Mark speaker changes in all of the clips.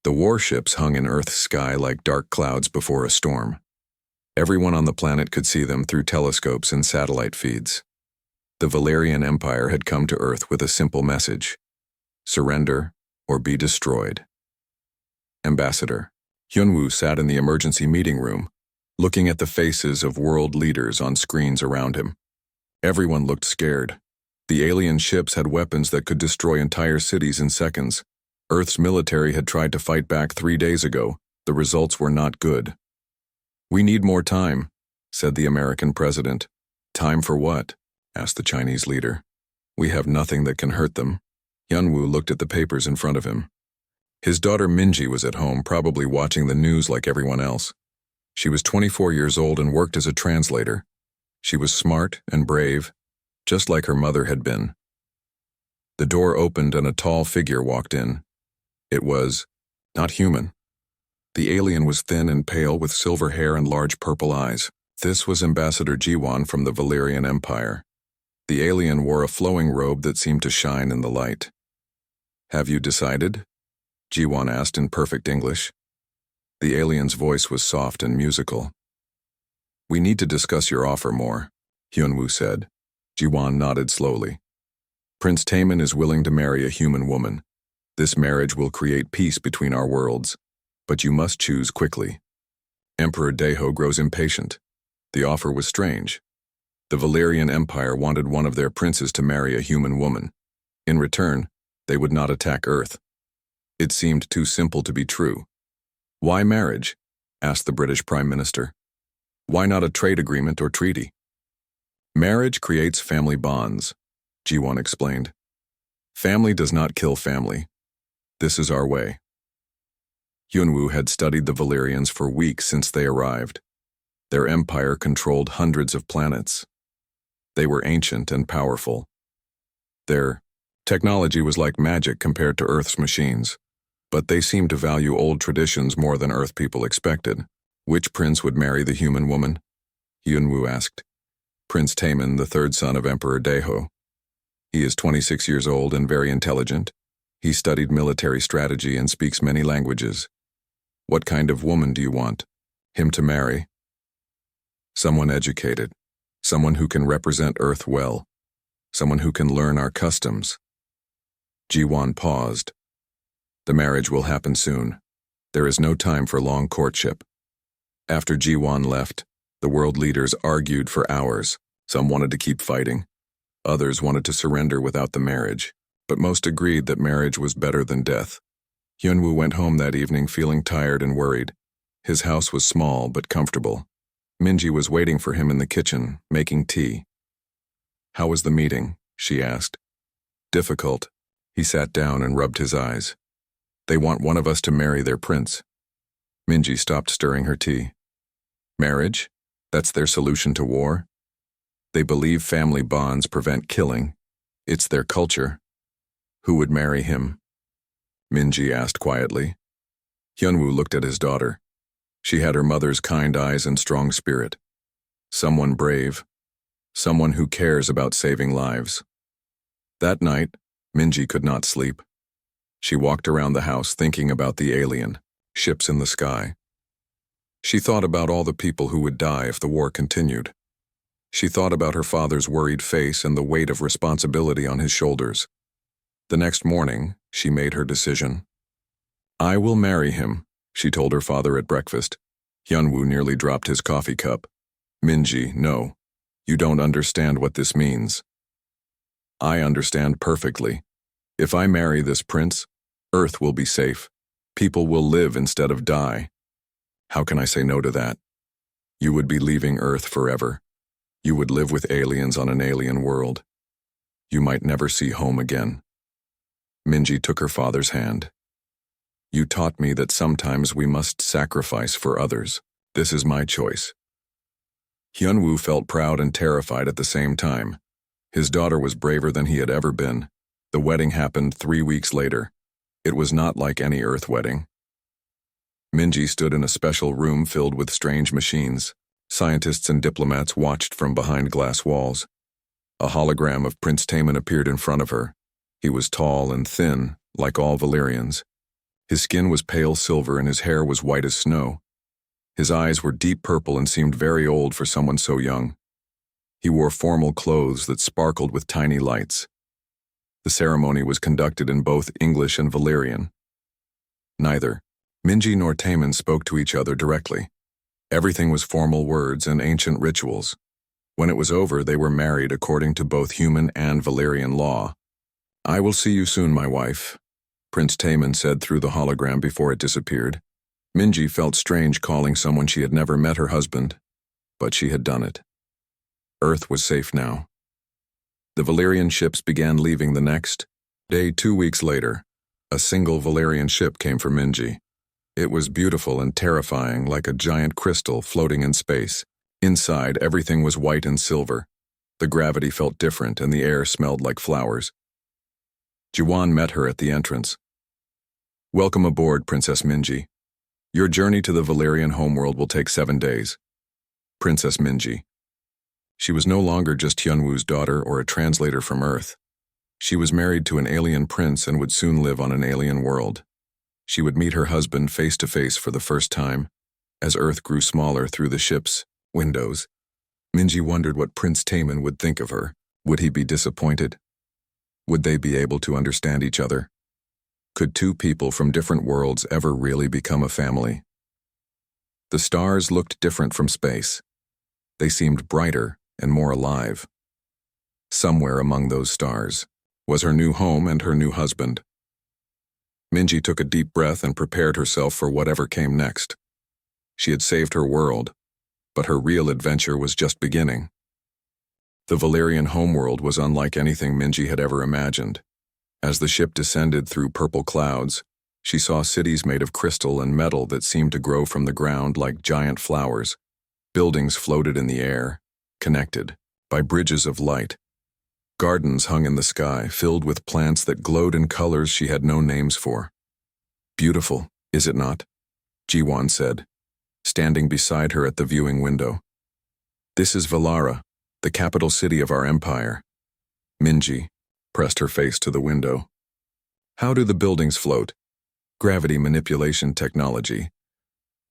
Speaker 1: The warships hung in Earth's sky like dark clouds before a storm. Everyone on the planet could see them through telescopes and satellite feeds. The Valerian Empire had come to Earth with a simple message: surrender or be destroyed. Ambassador Hyunwoo sat in the emergency meeting room, looking at the faces of world leaders on screens around him. Everyone looked scared. The alien ships had weapons that could destroy entire cities in seconds. Earth's military had tried to fight back 3 days ago. The results were not good. "We need more time," said the American president. "Time for what?" asked the Chinese leader. "We have nothing that can hurt them." Hyunwoo looked at the papers in front of him. His daughter Minji was at home, probably watching the news like everyone else. She was 24 years old and worked as a translator. She was smart and brave, just like her mother had been. The door opened and a tall figure walked in. It was not human. The alien was thin and pale with silver hair and large purple eyes. This was Ambassador Jiwon from the Valerian Empire. The alien wore a flowing robe that seemed to shine in the light. "Have you decided?" Jiwon asked in perfect English. The alien's voice was soft and musical. "We need to discuss your offer more," Hyunwoo said. Jiwon nodded slowly. "Prince Taemin is willing to marry a human woman. This marriage will create peace between our worlds, but you must choose quickly." Emperor Daeho grows impatient. The offer was strange. The Valerian Empire wanted one of their princes to marry a human woman. In return, they would not attack Earth. It seemed too simple to be true. "Why marriage?" asked the British Prime Minister. "Why not a trade agreement or treaty?" "Marriage creates family bonds," Jiwon explained. "Family does not kill family. This is our way." Hyunwoo had studied the Valerians for weeks since they arrived. Their empire controlled hundreds of planets. They were ancient and powerful. Their technology was like magic compared to Earth's machines, but they seemed to value old traditions more than Earth people expected. "Which prince would marry the human woman?" Hyunwoo asked. "Prince Taemin, the third son of Emperor Daeho. He is 26 years old and very intelligent. He studied military strategy and speaks many languages." "What kind of woman do you want him to marry?" "Someone educated, someone who can represent Earth well, someone who can learn our customs." Jiwon paused. "The marriage will happen soon. There is no time for long courtship." After Jiwon left, the world leaders argued for hours. Some wanted to keep fighting. Others wanted to surrender without the marriage, but most agreed that marriage was better than death. Hyunwoo went home that evening feeling tired and worried. His house was small but comfortable. Minji was waiting for him in the kitchen, making tea. "How was the meeting?" she asked. "Difficult." He sat down and rubbed his eyes. "They want one of us to marry their prince." Minji stopped stirring her tea. "Marriage? That's their solution to war? They believe family bonds prevent killing. It's their culture. Who would marry him?" Minji asked quietly. Hyunwoo looked at his daughter. She had her mother's kind eyes and strong spirit. Someone brave. Someone who cares about saving lives. That night, Minji could not sleep. She walked around the house thinking about the alien, ships in the sky. She thought about all the people who would die if the war continued. She thought about her father's worried face and the weight of responsibility on his shoulders. The next morning, she made her decision. "I will marry him," she told her father at breakfast. Hyunwoo nearly dropped his coffee cup. "Minji, no. You don't understand what this means." "I understand perfectly. If I marry this prince, Earth will be safe. People will live instead of die. How can I say no to that? You would be leaving Earth forever. You would live with aliens on an alien world. You might never see home again." Minji took her father's hand. "You taught me that sometimes we must sacrifice for others. This is my choice." Hyunwoo felt proud and terrified at the same time. His daughter was braver than he had ever been. The wedding happened 3 weeks later. It was not like any Earth wedding. Minji stood in a special room filled with strange machines. Scientists and diplomats watched from behind glass walls. A hologram of Prince Taemin appeared in front of her. He was tall and thin, like all Valerians. His skin was pale silver and his hair was white as snow. His eyes were deep purple and seemed very old for someone so young. He wore formal clothes that sparkled with tiny lights. The ceremony was conducted in both English and Valerian. Neither Minji nor Taman spoke to each other directly. Everything was formal words and ancient rituals. When it was over, they were married according to both human and Valerian law. "I will see you soon, my wife," Prince Taman said through the hologram before it disappeared. Minji felt strange calling someone she had never met her husband, but she had done it. Earth was safe now. The Valerian ships began leaving the next day. 2 weeks later, a single Valerian ship came for Minji. It was beautiful and terrifying, like a giant crystal floating in space. Inside, everything was white and silver. The gravity felt different and the air smelled like flowers. Jiwan met her at the entrance. "Welcome aboard, Princess Minji. Your journey to the Valerian homeworld will take 7 days. Princess Minji." She was no longer just Hyunwoo's daughter or a translator from Earth. She was married to an alien prince and would soon live on an alien world. She would meet her husband face to face for the first time. As Earth grew smaller through the ship's windows, Minji wondered what Prince Taman would think of her. Would he be disappointed? Would they be able to understand each other? Could two people from different worlds ever really become a family? The stars looked different from space. They seemed brighter and more alive. Somewhere among those stars was her new home and her new husband. Minji took a deep breath and prepared herself for whatever came next. She had saved her world, but her real adventure was just beginning. The Valerian homeworld was unlike anything Minji had ever imagined. As the ship descended through purple clouds, she saw cities made of crystal and metal that seemed to grow from the ground like giant flowers. Buildings floated in the air, connected by bridges of light. Gardens hung in the sky, filled with plants that glowed in colors she had no names for. "Beautiful, is it not?" Jiwan said, standing beside her at the viewing window. "This is Valara, the capital city of our empire." Minji pressed her face to the window. "How do the buildings float?" "Gravity manipulation technology.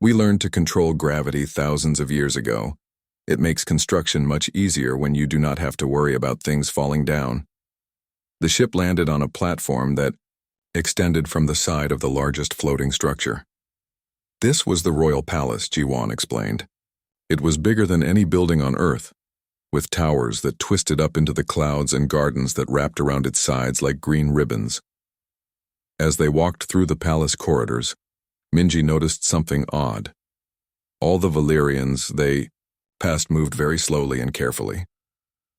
Speaker 1: We learned to control gravity thousands of years ago. It makes construction much easier when you do not have to worry about things falling down." The ship landed on a platform that extended from the side of the largest floating structure. This was the royal palace, Jiwan explained. It was bigger than any building on Earth, with towers that twisted up into the clouds and gardens that wrapped around its sides like green ribbons. As they walked through the palace corridors, Minji noticed something odd. All the Valerians they passed moved very slowly and carefully.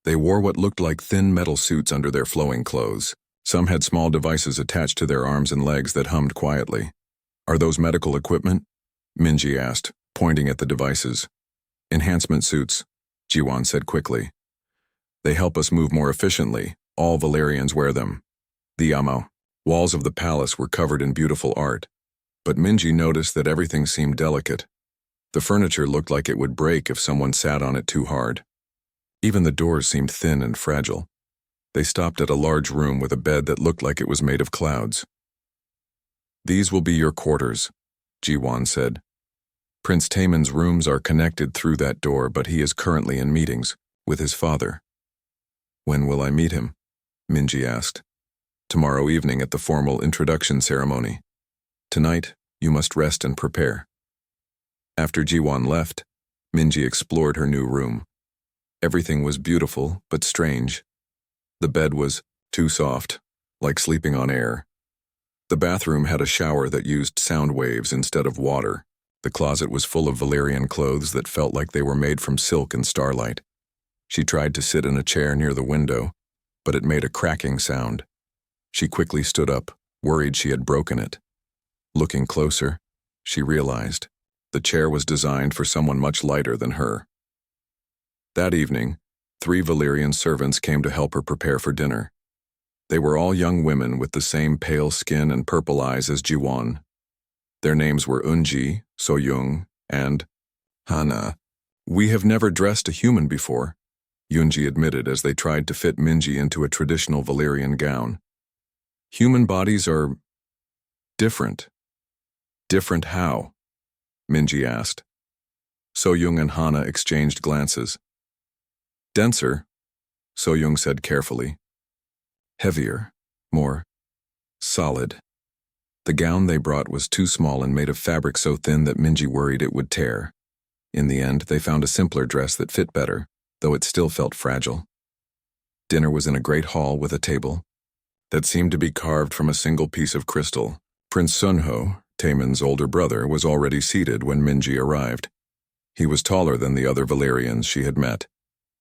Speaker 1: They wore what looked like thin metal suits under their flowing clothes. Some had small devices attached to their arms and legs that hummed quietly. "Are those medical equipment?" Minji asked, pointing at the devices. "Enhancement suits," Jiwan said quickly. "They help us move more efficiently. All Valerians wear them." The walls of the palace were covered in beautiful art, but Minji noticed that everything seemed delicate. The furniture looked like it would break if someone sat on it too hard. Even the doors seemed thin and fragile. They stopped at a large room with a bed that looked like it was made of clouds. "These will be your quarters," Jiwan said. "Prince Taman's rooms are connected through that door, but he is currently in meetings with his father." "When will I meet him?" Minji asked. "Tomorrow evening at the formal introduction ceremony. Tonight, you must rest and prepare." After Jiwan left, Minji explored her new room. Everything was beautiful, but strange. The bed was too soft, like sleeping on air. The bathroom had a shower that used sound waves instead of water. The closet was full of Valerian clothes that felt like they were made from silk and starlight. She tried to sit in a chair near the window, but it made a cracking sound. She quickly stood up, worried she had broken it. Looking closer, she realized the chair was designed for someone much lighter than her. That evening, 3 Valerian servants came to help her prepare for dinner. They were all young women with the same pale skin and purple eyes as Jiwan. Their names were Eunji, Soyoung, and Hana. "We have never dressed a human before," Eunji admitted as they tried to fit Minji into a traditional Valerian gown. "Human bodies are different," Different how? Minji asked. So-young and Hana exchanged glances. Denser, So-young said carefully. Heavier, more solid. The gown they brought was too small and made of fabric so thin that Minji worried it would tear. In the end, they found a simpler dress that fit better, though it still felt fragile. Dinner was in a great hall with a table that seemed to be carved from a single piece of crystal. Prince Sunho, Taemin's older brother, was already seated when Minji arrived. He was taller than the other Valerians she had met,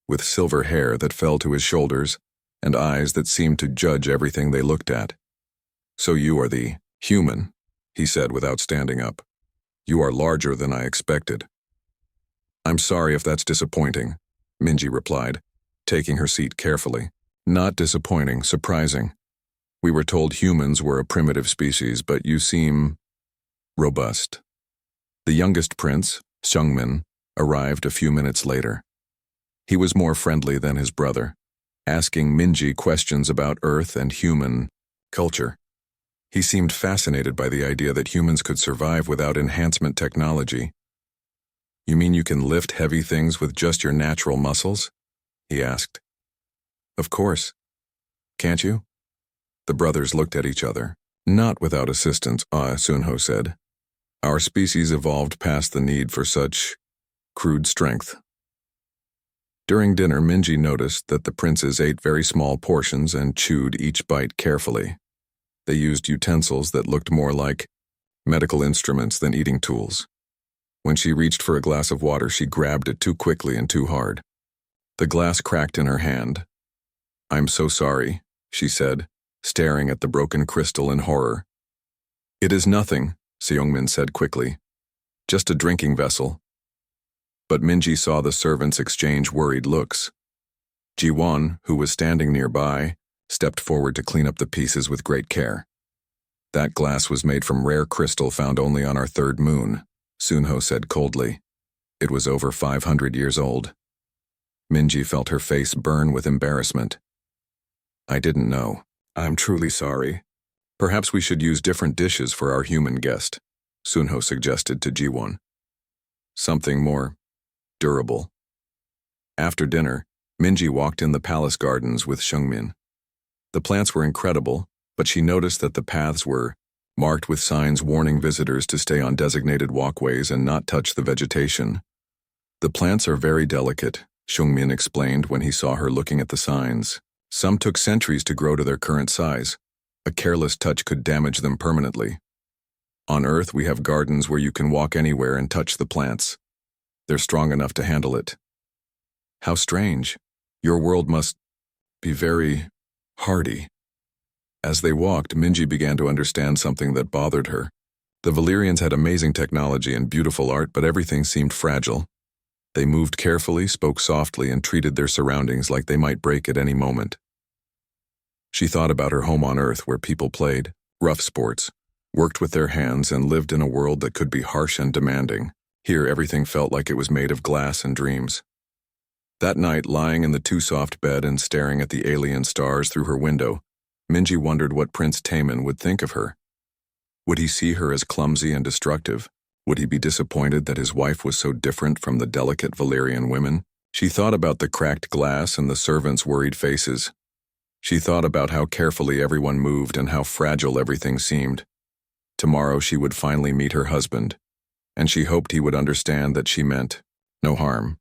Speaker 1: with silver hair that fell to his shoulders and eyes that seemed to judge everything they looked at. So you are the human, he said without standing up. You are larger than I expected. I'm sorry if that's disappointing, Minji replied, taking her seat carefully. Not disappointing, surprising. We were told humans were a primitive species, but you seem robust. The youngest prince, Seungmin, arrived a few minutes later. He was more friendly than his brother, asking Minji questions about Earth and human culture. He seemed fascinated by the idea that humans could survive without enhancement technology. You mean you can lift heavy things with just your natural muscles? He asked. Of course. Can't you? The brothers looked at each other. Not without assistance, Sunho said. Our species evolved past the need for such crude strength. During dinner, Minji noticed that the princes ate very small portions and chewed each bite carefully. They used utensils that looked more like medical instruments than eating tools. When she reached for a glass of water, she grabbed it too quickly and too hard. The glass cracked in her hand. I'm so sorry, she said, staring at the broken crystal in horror. It is nothing, Seungmin said quickly. Just a drinking vessel. But Minji saw the servants exchange worried looks. Ji-won, who was standing nearby, stepped forward to clean up the pieces with great care. That glass was made from rare crystal found only on our third moon, Sunho said coldly. It was over 500 years old. Minji felt her face burn with embarrassment. I didn't know. I'm truly sorry. Perhaps we should use different dishes for our human guest, Sunho suggested to Ji-won. Something more durable. After dinner, Minji walked in the palace gardens with Seungmin. The plants were incredible, but she noticed that the paths were marked with signs warning visitors to stay on designated walkways and not touch the vegetation. The plants are very delicate, Seungmin explained when he saw her looking at the signs. Some took centuries to grow to their current size. A careless touch could damage them permanently. On Earth, we have gardens where you can walk anywhere and touch the plants. They're strong enough to handle it. How strange. Your world must be very hardy. As they walked, Minji began to understand something that bothered her. The Valerians had amazing technology and beautiful art, but everything seemed fragile. They moved carefully, spoke softly, and treated their surroundings like they might break at any moment. She thought about her home on Earth where people played rough sports, worked with their hands, and lived in a world that could be harsh and demanding. Here, everything felt like it was made of glass and dreams. That night, lying in the too-soft bed and staring at the alien stars through her window, Minji wondered what Prince Taemin would think of her. Would he see her as clumsy and destructive? Would he be disappointed that his wife was so different from the delicate Valerian women? She thought about the cracked glass and the servants' worried faces. She thought about how carefully everyone moved and how fragile everything seemed. Tomorrow she would finally meet her husband, and she hoped he would understand that she meant no harm.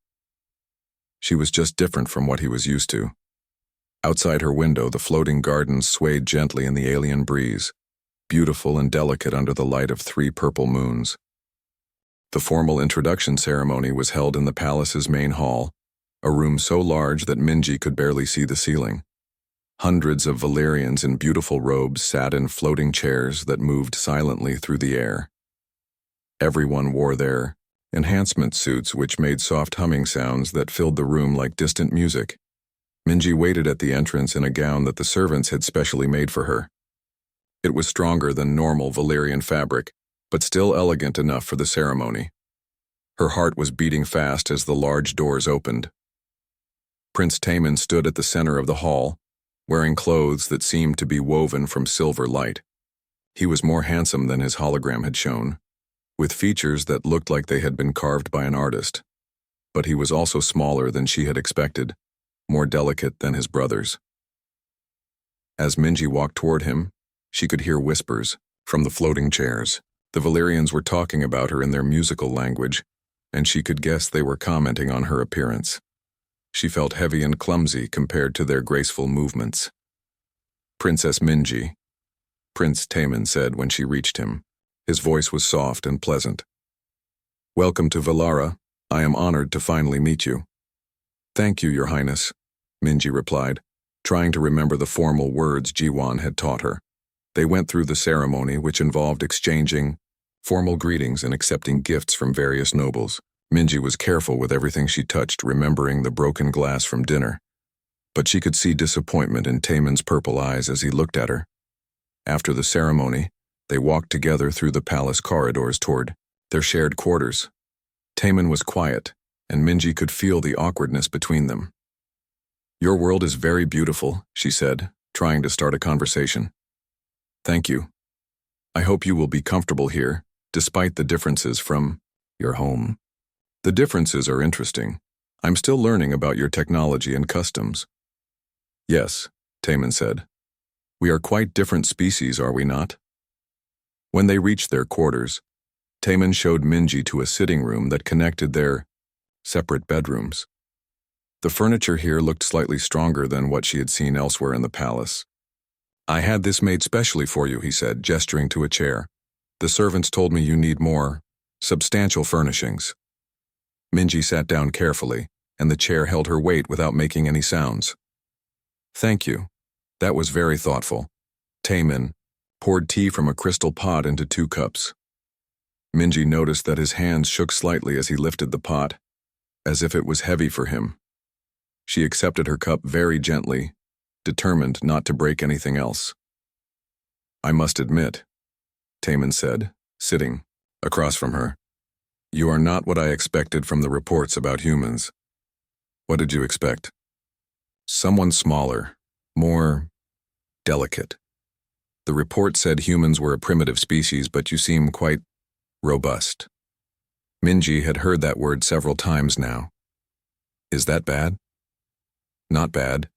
Speaker 1: She was just different from what he was used to. Outside her window, the floating gardens swayed gently in the alien breeze, beautiful and delicate under the light of 3 purple moons. The formal introduction ceremony was held in the palace's main hall, a room so large that Minji could barely see the ceiling. Hundreds of Valerians in beautiful robes sat in floating chairs that moved silently through the air. Everyone wore their enhancement suits, which made soft humming sounds that filled the room like distant music. Minji waited at the entrance in a gown that the servants had specially made for her. It was stronger than normal Valerian fabric, but still elegant enough for the ceremony. Her heart was beating fast as the large doors opened. Prince Taemin stood at the center of the hall, wearing clothes that seemed to be woven from silver light. He was more handsome than his hologram had shown. with features that looked like they had been carved by an artist. But he was also smaller than she had expected, more delicate than his brothers. As Minji walked toward him, she could hear whispers from the floating chairs. The Valerians were talking about her in their musical language, and she could guess they were commenting on her appearance. She felt heavy and clumsy compared to their graceful movements. "Princess Minji," Prince Taemin said when she reached him. His voice was soft and pleasant. "Welcome to Valara. I am honored to finally meet you." "Thank you, Your Highness," Minji replied, trying to remember the formal words Jiwan had taught her. They went through the ceremony, which involved exchanging formal greetings and accepting gifts from various nobles. Minji was careful with everything she touched, remembering the broken glass from dinner. But she could see disappointment in Taemin's purple eyes as he looked at her. After the ceremony, they walked together through the palace corridors toward their shared quarters. Taemin was quiet, and Minji could feel the awkwardness between them. "Your world is very beautiful," she said, trying to start a conversation. "Thank you. I hope you will be comfortable here, despite the differences from your home." "The differences are interesting. I'm still learning about your technology and customs." "Yes," Taemin said. "We are quite different species, are we not?" When they reached their quarters, Taemin showed Minji to a sitting room that connected their separate bedrooms. The furniture here looked slightly stronger than what she had seen elsewhere in the palace. "I had this made specially for you," he said, gesturing to a chair. "The servants told me you need more substantial furnishings." Minji sat down carefully, and the chair held her weight without making any sounds. "Thank you. That was very thoughtful." Taemin poured tea from a crystal pot into 2 cups. Minji noticed that his hands shook slightly as he lifted the pot, as if it was heavy for him. She accepted her cup very gently, determined not to break anything else. "I must admit," Taemin said, sitting across from her, "you are not what I expected from the reports about humans." "What did you expect?" "Someone smaller, more delicate. The report said humans were a primitive species, but you seem quite robust." Minji had heard that word several times now. "Is that bad?" "Not bad.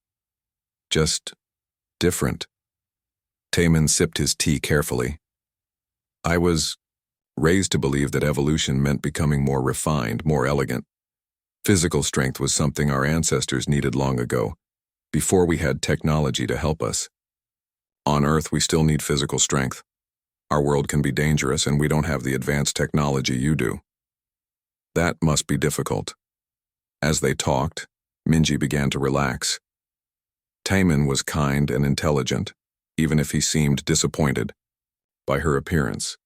Speaker 1: Just different." Taemin sipped his tea carefully. "I was raised to believe that evolution meant becoming more refined, more elegant. Physical strength was something our ancestors needed long ago, before we had technology to help us. On Earth, we still need physical strength. Our world can be dangerous, and we don't have the advanced technology you do. That must be difficult." As they talked, Minji began to relax. Taemin was kind and intelligent, even if he seemed disappointed by her appearance.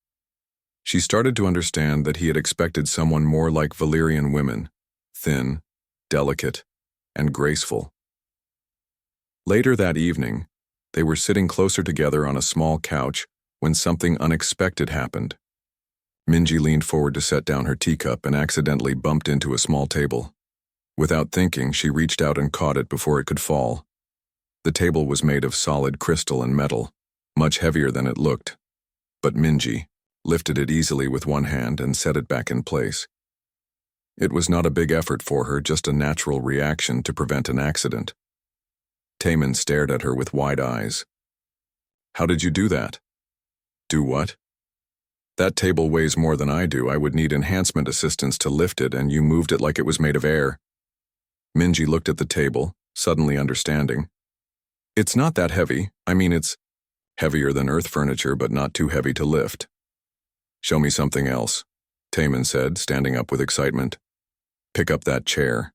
Speaker 1: She started to understand that he had expected someone more like Valerian women, thin, delicate, and graceful. Later that evening, they were sitting closer together on a small couch when something unexpected happened. Minji leaned forward to set down her teacup and accidentally bumped into a small table. Without thinking, she reached out and caught it before it could fall. The table was made of solid crystal and metal, much heavier than it looked. But Minji lifted it easily with one hand and set it back in place. It was not a big effort for her, just a natural reaction to prevent an accident. Taemin stared at her with wide eyes. "How did you do that?" "Do what?" "That table weighs more than I do. I would need enhancement assistance to lift it, and you moved it like it was made of air." Minji looked at the table, suddenly understanding. "It's not that heavy. I mean, it's heavier than Earth furniture, but not too heavy to lift." "Show me something else," Taemin said, standing up with excitement. "Pick up that chair."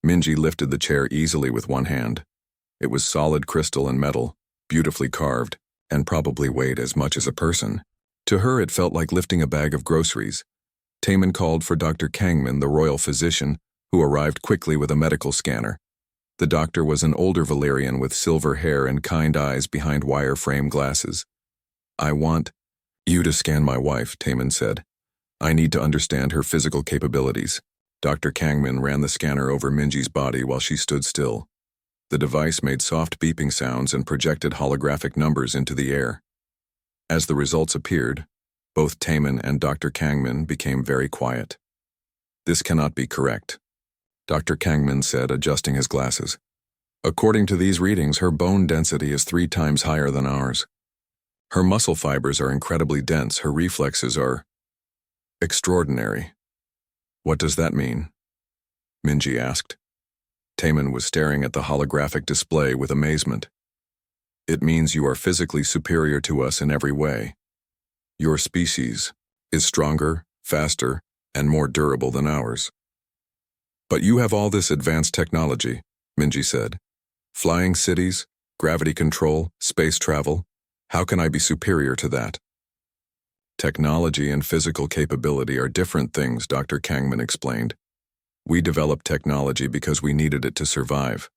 Speaker 1: Minji lifted the chair easily with one hand. It was solid crystal and metal, beautifully carved, and probably weighed as much as a person. To her, it felt like lifting a bag of groceries. Taemin called for Dr. Kangman, the royal physician, who arrived quickly with a medical scanner. The doctor was an older Valerian with silver hair and kind eyes behind wire-frame glasses. "I want you to scan my wife," Taemin said. "I need to understand her physical capabilities." Dr. Kangman ran the scanner over Minji's body while she stood still. The device made soft beeping sounds and projected holographic numbers into the air. As the results appeared, Both Taman and Dr. Kangman became very quiet. This cannot be correct, Dr. Kangman said, adjusting his glasses. According to these readings, her bone density is 3 times higher than ours. Her muscle fibers are incredibly dense. Her reflexes are extraordinary. What does that mean? Minji asked. Taman was staring at the holographic display with amazement. It means you are physically superior to us in every way. Your species is stronger, faster, and more durable than ours. But you have all this advanced technology, Minji said. Flying cities, gravity control, space travel. How can I be superior to that? Technology and physical capability are different things, Dr. Kangman explained. We developed technology because we needed it to survive.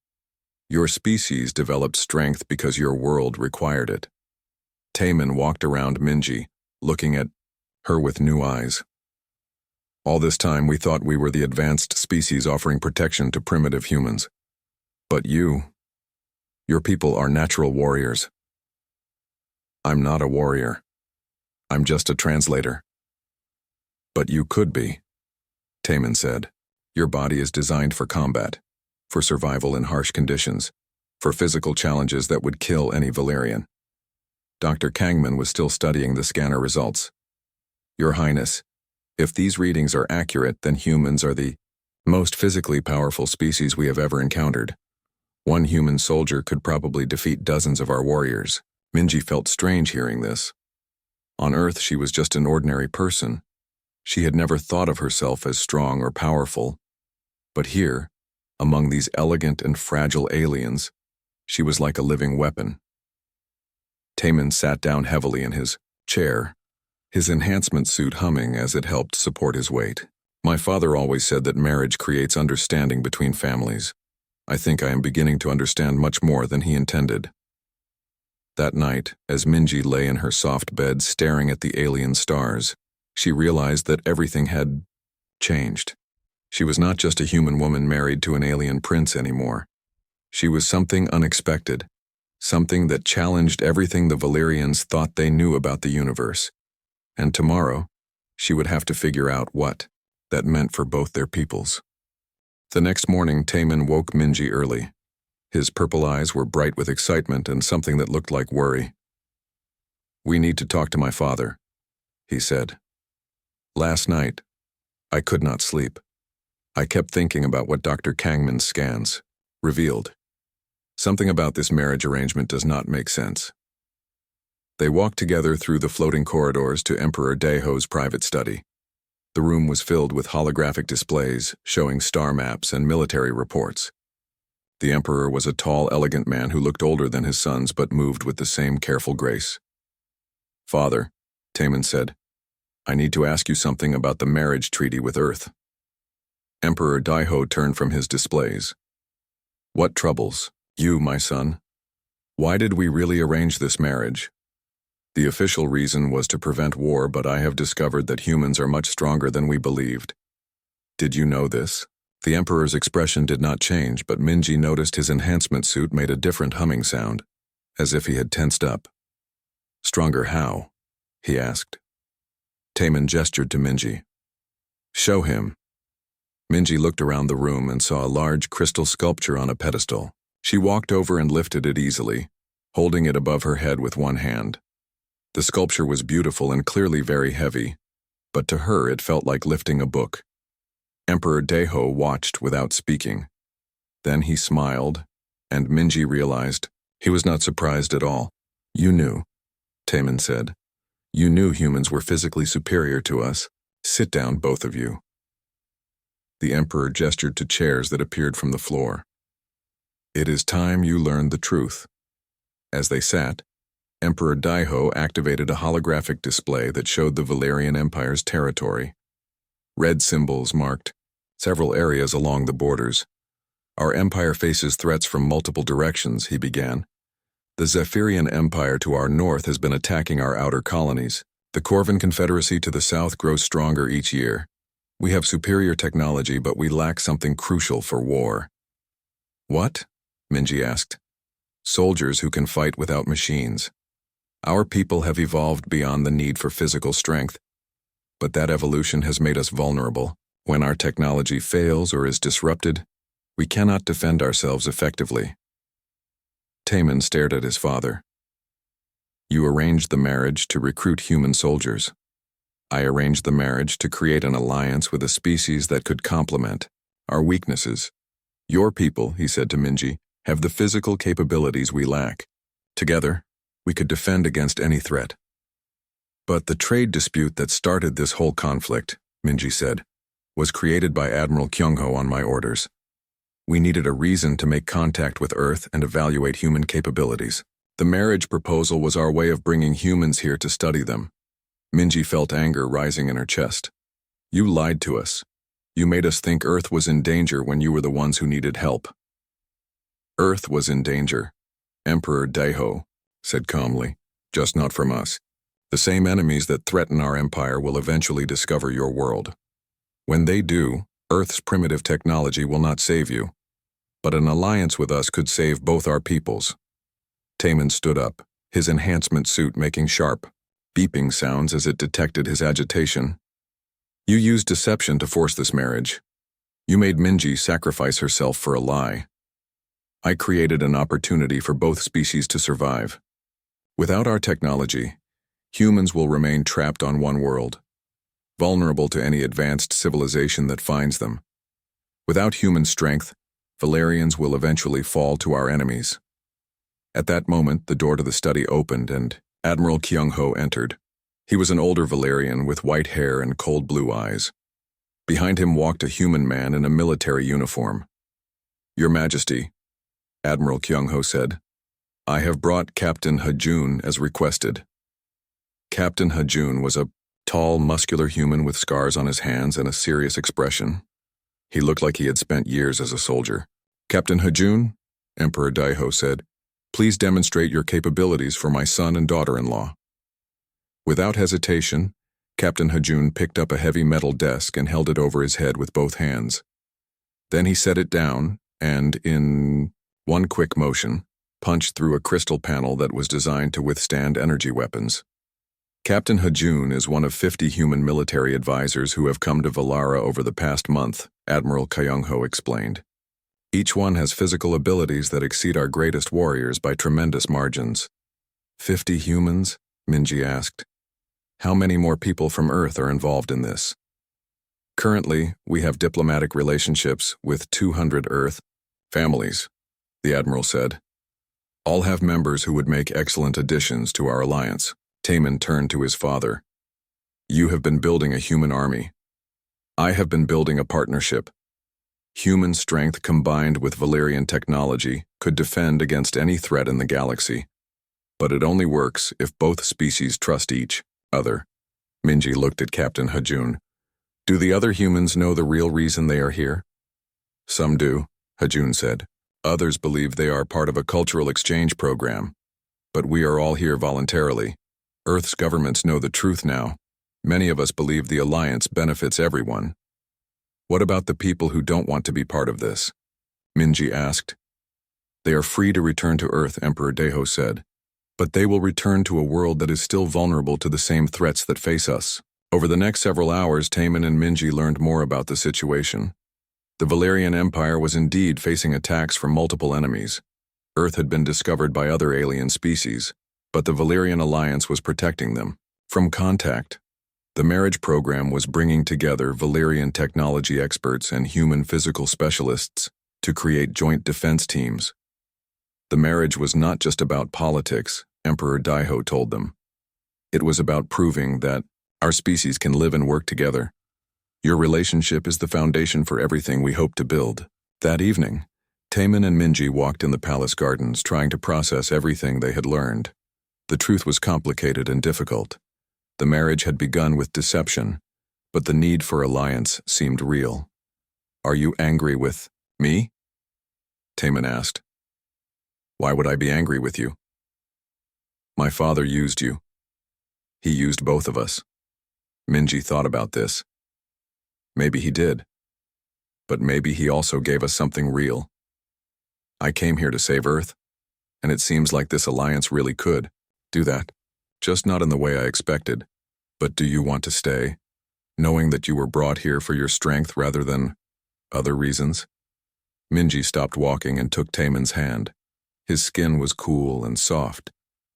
Speaker 1: Your species developed strength because your world required it. Taman walked around Minji, looking at her with new eyes. All this time we thought we were the advanced species offering protection to primitive humans. But your people are natural warriors. I'm not a warrior. I'm just a translator. But you could be, Taman said. Your body is designed for combat, for survival in harsh conditions, for physical challenges that would kill any Valerian. Dr. Kangman was still studying the scanner results. Your Highness, if these readings are accurate, then humans are the most physically powerful species we have ever encountered. One human soldier could probably defeat dozens of our warriors. Minji felt strange hearing this. On Earth, she was just an ordinary person. She had never thought of herself as strong or powerful. But here, among these elegant and fragile aliens, she was like a living weapon. Taman sat down heavily in his chair, his enhancement suit humming as it helped support his weight. My father always said that marriage creates understanding between families. I think I am beginning to understand much more than he intended. That night, as Minji lay in her soft bed staring at the alien stars, she realized that everything had changed. She was not just a human woman married to an alien prince anymore. She was something unexpected, something that challenged everything the Valerians thought they knew about the universe. And tomorrow, she would have to figure out what that meant for both their peoples. The next morning, Taman woke Minji early. His purple eyes were bright with excitement and something that looked like worry. We need to talk to my father, he said. Last night, I could not sleep. I kept thinking about what Dr. Kangman's scans revealed. Something about this marriage arrangement does not make sense. They walked together through the floating corridors to Emperor Daeho's private study. The room was filled with holographic displays showing star maps and military reports. The Emperor was a tall, elegant man who looked older than his sons but moved with the same careful grace. Father, Taman said, I need to ask you something about the marriage treaty with Earth. Emperor Daeho turned from his displays. What troubles you, my son? Why did we really arrange this marriage? The official reason was to prevent war, but I have discovered that humans are much stronger than we believed. Did you know this? The Emperor's expression did not change, but Minji noticed his enhancement suit made a different humming sound, as if he had tensed up. Stronger how? He asked. Taman gestured to Minji. Show him. Minji looked around the room and saw a large crystal sculpture on a pedestal. She walked over and lifted it easily, holding it above her head with one hand. The sculpture was beautiful and clearly very heavy, but to her it felt like lifting a book. Emperor Daeho watched without speaking. Then he smiled, and Minji realized he was not surprised at all. You knew, Taman said. You knew humans were physically superior to us. Sit down, both of you. The Emperor gestured to chairs that appeared from the floor. It is time you learned the truth. As they sat, Emperor Daeho activated a holographic display that showed the Valerian Empire's territory. Red symbols marked several areas along the borders. Our empire faces threats from multiple directions, he began. The Zephyrian Empire to our north has been attacking our outer colonies. The Corvan Confederacy to the south grows stronger each year. We have superior technology, but we lack something crucial for war. What? Minji asked. Soldiers who can fight without machines. Our people have evolved beyond the need for physical strength, but that evolution has made us vulnerable. When our technology fails or is disrupted, we cannot defend ourselves effectively. Taman stared at his father. You arranged the marriage to recruit human soldiers. I arranged the marriage to create an alliance with a species that could complement our weaknesses. Your people, he said to Minji, have the physical capabilities we lack. Together, we could defend against any threat. But the trade dispute that started this whole conflict, Minji said, was created by Admiral Kyungho on my orders. We needed a reason to make contact with Earth and evaluate human capabilities. The marriage proposal was our way of bringing humans here to study them. Minji felt anger rising in her chest. You lied to us. You made us think Earth was in danger when you were the ones who needed help. Earth was in danger, Emperor Daiho said calmly, just not from us. The same enemies that threaten our empire will eventually discover your world. When they do, Earth's primitive technology will not save you, but an alliance with us could save both our peoples. Taman stood up, his enhancement suit making sharp, beeping sounds as it detected his agitation. You used deception to force this marriage. You made Minji sacrifice herself for a lie. I created an opportunity for both species to survive. Without our technology, humans will remain trapped on one world, vulnerable to any advanced civilization that finds them. Without human strength, Valerians will eventually fall to our enemies. At that moment, the door to the study opened and Admiral Kyungho entered. He was an older Valerian with white hair and cold blue eyes. Behind him walked a human man in a military uniform. Your Majesty, Admiral Kyungho said, I have brought Captain Hajun as requested. Captain Hajun was a tall, muscular human with scars on his hands and a serious expression. He looked like he had spent years as a soldier. Captain Hajun, Emperor Daiho said, please demonstrate your capabilities for my son and daughter-in-law. Without hesitation, Captain Hajun picked up a heavy metal desk and held it over his head with both hands. Then he set it down and, in one quick motion, punched through a crystal panel that was designed to withstand energy weapons. Captain Hajun is one of 50 human military advisors who have come to Valara over the past month, Admiral Kyungho explained. Each one has physical abilities that exceed our greatest warriors by tremendous margins. 50 humans? Minji asked. How many more people from Earth are involved in this? Currently, we have diplomatic relationships with 200 Earth families, the Admiral said. All have members who would make excellent additions to our alliance. Taman turned to his father. You have been building a human army. I have been building a partnership. Human strength combined with Valerian technology could defend against any threat in the galaxy. But it only works if both species trust each other. Minji looked at Captain Hajun. Do the other humans know the real reason they are here? Some do, Hajun said. Others believe they are part of a cultural exchange program. But we are all here voluntarily. Earth's governments know the truth now. Many of us believe the alliance benefits everyone. What about the people who don't want to be part of this? Minji asked. They are free to return to Earth, Emperor Daiho said. But they will return to a world that is still vulnerable to the same threats that face us. Over the next several hours, Taman and Minji learned more about the situation. The Valerian Empire was indeed facing attacks from multiple enemies. Earth had been discovered by other alien species, but the Valerian Alliance was protecting them from contact. The marriage program was bringing together Valerian technology experts and human physical specialists to create joint defense teams. The marriage was not just about politics, Emperor Daiho told them. It was about proving that our species can live and work together. Your relationship is the foundation for everything we hope to build. That evening, Taman and Minji walked in the palace gardens trying to process everything they had learned. The truth was complicated and difficult. The marriage had begun with deception, but the need for alliance seemed real. Are you angry with me? Taman asked. Why would I be angry with you? My father used you. He used both of us. Minji thought about this. Maybe he did. But maybe he also gave us something real. I came here to save Earth, and it seems like this alliance really could do that. Just not in the way I expected. But do you want to stay, knowing that you were brought here for your strength rather than other reasons? Minji stopped walking and took Taemin's hand. His skin was cool and soft,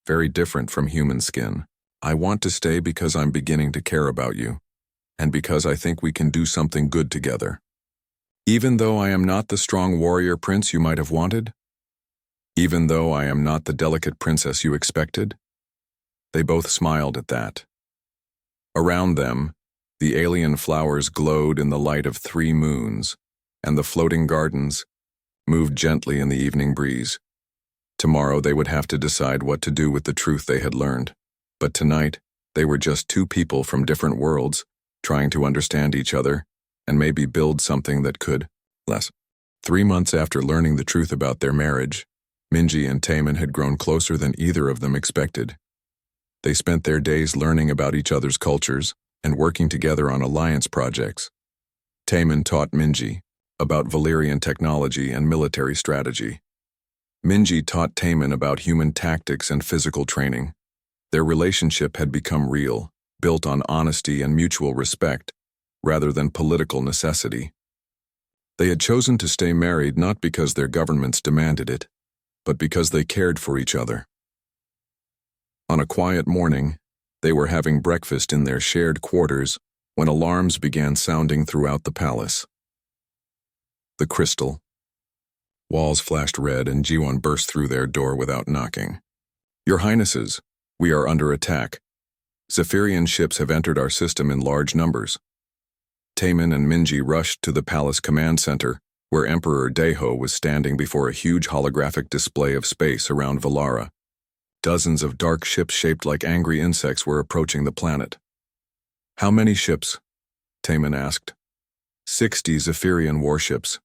Speaker 1: very different from human skin. I want to stay because I'm beginning to care about you, and because I think we can do something good together. Even though I am not the strong warrior prince you might have wanted? Even though I am not the delicate princess you expected? They both smiled at that. Around them, the alien flowers glowed in the light of 3 moons, and the floating gardens moved gently in the evening breeze. Tomorrow they would have to decide what to do with the truth they had learned. But tonight, they were just 2 people from different worlds, trying to understand each other, and maybe build something that could less. 3 months after learning the truth about their marriage, Minji and Taemin had grown closer than either of them expected. They spent their days learning about each other's cultures and working together on alliance projects. Taemin taught Minji about Valerian technology and military strategy. Minji taught Taemin about human tactics and physical training. Their relationship had become real, built on honesty and mutual respect, rather than political necessity. They had chosen to stay married not because their governments demanded it, but because they cared for each other. On a quiet morning, they were having breakfast in their shared quarters when alarms began sounding throughout the palace. The crystal. Walls flashed red and Jiwon burst through their door without knocking. Your Highnesses, we are under attack. Zephyrian ships have entered our system in large numbers. Taemin and Minji rushed to the palace command center, where Emperor Daeho was standing before a huge holographic display of space around Valara. Dozens of dark ships shaped like angry insects were approaching the planet. How many ships? Taemin asked. 60 Zephyrian warships,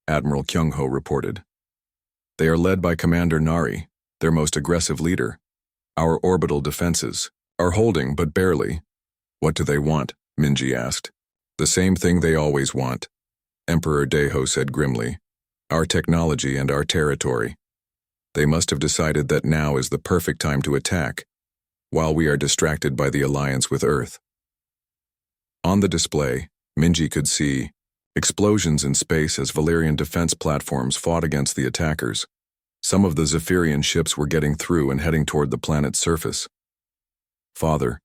Speaker 1: Admiral Kyung-ho reported. They are led by Commander Nari, their most aggressive leader. Our orbital defenses are holding, but barely. What do they want? Minji asked. The same thing they always want, Emperor Daeho said grimly. Our technology and our territory. They must have decided that now is the perfect time to attack, while we are distracted by the alliance with Earth. On the display, Minji could see explosions in space as Valerian defense platforms fought against the attackers. Some of the Zephyrian ships were getting through and heading toward the planet's surface. Father,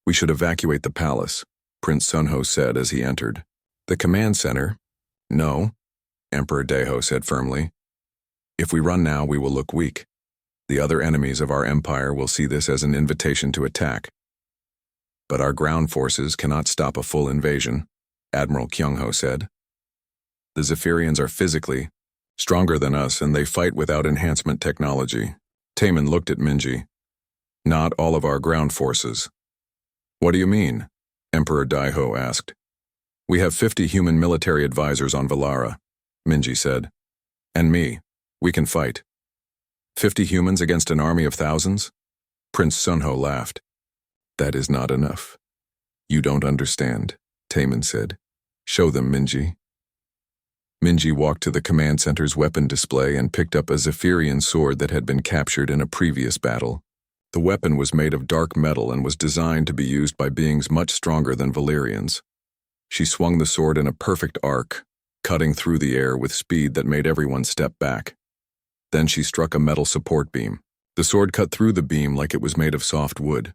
Speaker 1: we should evacuate the palace, Prince Sunho said as he entered. The command center? No, Emperor Daeho said firmly. If we run now, we will look weak. The other enemies of our empire will see this as an invitation to attack. But our ground forces cannot stop a full invasion, Admiral Kyung-ho said. The Zephyrians are physically stronger than us, and they fight without enhancement technology. Taemin looked at Minji. Not all of our ground forces. What do you mean? Emperor Daeho asked. We have 50 human military advisors on Valara, Minji said. And me. We can fight. 50 humans against an army of thousands? Prince Sunho laughed. That is not enough. You don't understand, Taemin said. Show them, Minji. Minji walked to the command center's weapon display and picked up a Zephyrian sword that had been captured in a previous battle. The weapon was made of dark metal and was designed to be used by beings much stronger than Valerians. She swung the sword in a perfect arc, cutting through the air with speed that made everyone step back. Then she struck a metal support beam. The sword cut through the beam like it was made of soft wood.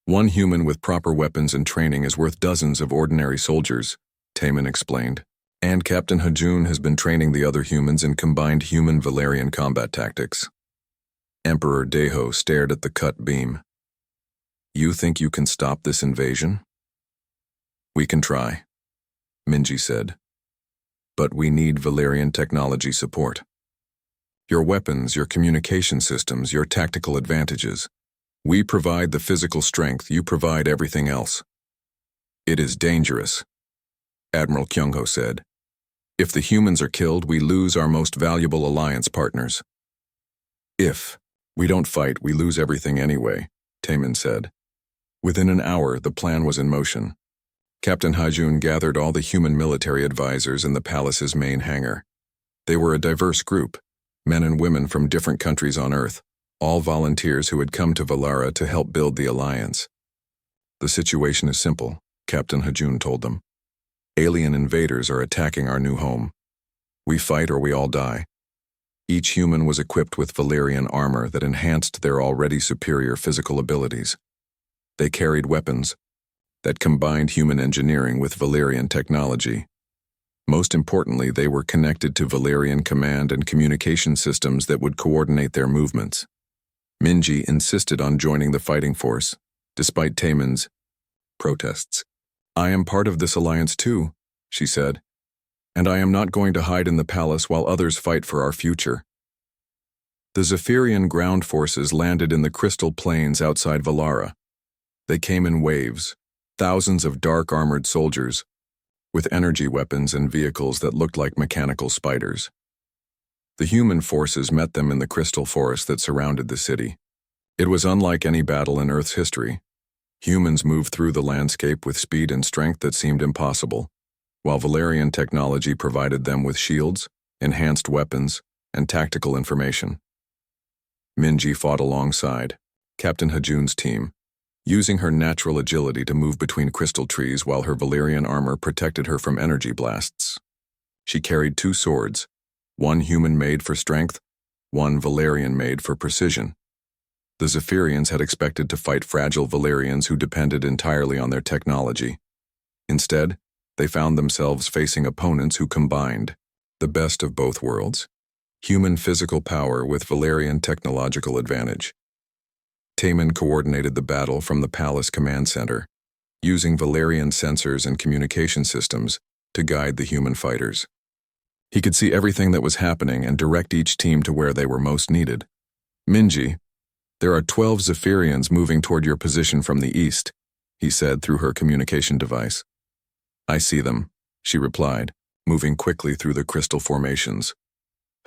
Speaker 1: One human with proper weapons and training is worth dozens of ordinary soldiers, Taemin explained. And Captain Hajun has been training the other humans in combined human-Valerian combat tactics. Emperor Daeho stared at the cut beam. You think you can stop this invasion? We can try, Minji said. But we need Valerian technology support. Your weapons, your communication systems, your tactical advantages. We provide the physical strength, you provide everything else. It is dangerous, Admiral Kyung-ho said. If the humans are killed, we lose our most valuable alliance partners. If we don't fight, we lose everything anyway, Taemin said. Within an hour, the plan was in motion. Captain Hajun gathered all the human military advisors in the palace's main hangar. They were a diverse group, men and women from different countries on Earth, all volunteers who had come to Valara to help build the alliance. The situation is simple, Captain Hajun told them. Alien invaders are attacking our new home. We fight or we all die. Each human was equipped with Valerian armor that enhanced their already superior physical abilities. They carried weapons that combined human engineering with Valerian technology. Most importantly, they were connected to Valerian command and communication systems that would coordinate their movements. Minji insisted on joining the fighting force, despite Taemin's protests. "I am part of this alliance too," she said, "and I am not going to hide in the palace while others fight for our future." The Zephyrian ground forces landed in the crystal plains outside Valara. They came in waves, thousands of dark-armored soldiers, with energy weapons and vehicles that looked like mechanical spiders. The human forces met them in the crystal forest that surrounded the city. It was unlike any battle in Earth's history. Humans moved through the landscape with speed and strength that seemed impossible, while Valerian technology provided them with shields, enhanced weapons, and tactical information. Minji fought alongside Captain Hajun's team, using her natural agility to move between crystal trees while her Valerian armor protected her from energy blasts. She carried 2 swords, one human-made for strength, one Valerian-made for precision. The Zephyrians had expected to fight fragile Valerians who depended entirely on their technology. Instead, they found themselves facing opponents who combined the best of both worlds, human physical power with Valerian technological advantage. Taemin coordinated the battle from the palace command center, using Valerian sensors and communication systems to guide the human fighters. He could see everything that was happening and direct each team to where they were most needed. "Minji, there are 12 Zephyrians moving toward your position from the east," he said through her communication device. "I see them," she replied, moving quickly through the crystal formations.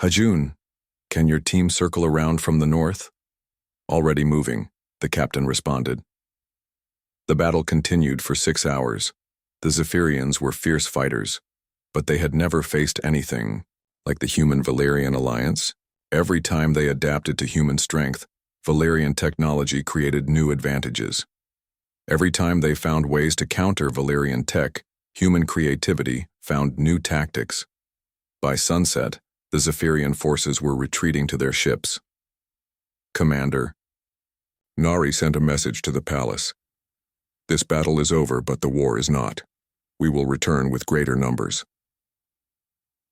Speaker 1: "Hajun, can your team circle around from the north?" "Already moving," the captain responded. The battle continued for 6 hours. The Zephyrians were fierce fighters, but they had never faced anything like the human-Valerian alliance. Every time they adapted to human strength, Valerian technology created new advantages. Every time they found ways to counter Valerian tech, human creativity found new tactics. By sunset, the Zephyrian forces were retreating to their ships. "Commander, Nari sent a message to the palace. This battle is over, but the war is not. We will return with greater numbers."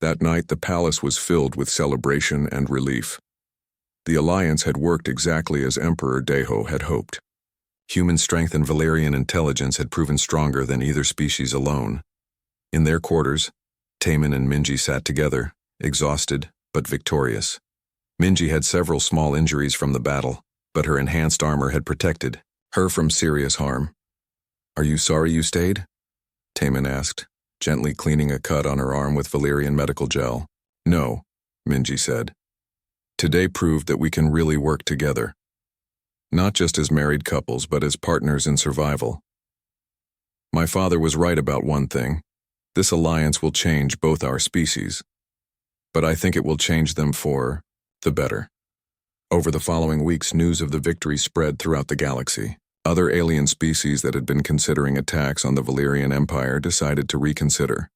Speaker 1: That night, the palace was filled with celebration and relief. The alliance had worked exactly as Emperor Deho had hoped. Human strength and Valerian intelligence had proven stronger than either species alone. In their quarters, Taemin and Minji sat together, exhausted but victorious. Minji had several small injuries from the battle, but her enhanced armor had protected her from serious harm. "Are you sorry you stayed?" Taemin asked, gently cleaning a cut on her arm with Valerian medical gel. "No," Minji said. "Today proved that we can really work together. Not just as married couples, but as partners in survival. My father was right about one thing. This alliance will change both our species. But I think it will change them for the better." Over the following weeks, news of the victory spread throughout the galaxy. Other alien species that had been considering attacks on the Valerian Empire decided to reconsider.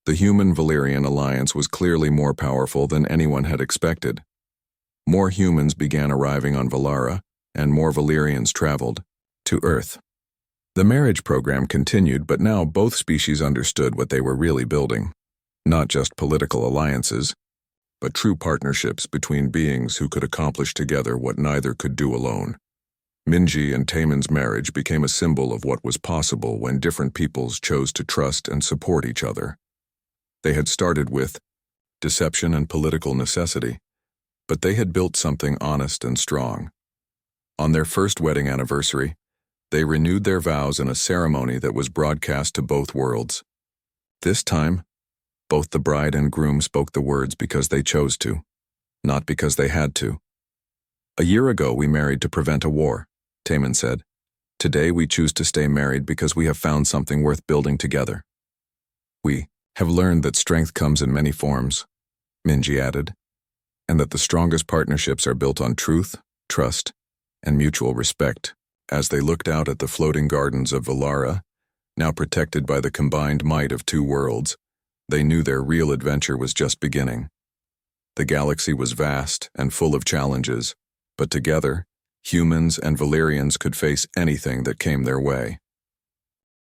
Speaker 1: The human-Valerian alliance was clearly more powerful than anyone had expected. More humans began arriving on Valara, and more Valerians traveled to Earth. The marriage program continued, but now both species understood what they were really building. Not just political alliances, but true partnerships between beings who could accomplish together what neither could do alone. Minji and Taemin's marriage became a symbol of what was possible when different peoples chose to trust and support each other. They had started with deception and political necessity, but they had built something honest and strong. On their first wedding anniversary, they renewed their vows in a ceremony that was broadcast to both worlds. This time, both the bride and groom spoke the words because they chose to, not because they had to. "A year ago we married to prevent a war," Taemin said. "Today we choose to stay married because we have found something worth building together. We have learned that strength comes in many forms," Minji added, "and that the strongest partnerships are built on truth, trust, and mutual respect. As they looked out at the floating gardens of Valara, now protected by the combined might of two worlds, they knew their real adventure was just beginning. The galaxy was vast and full of challenges, but together, humans and Valerians could face anything that came their way.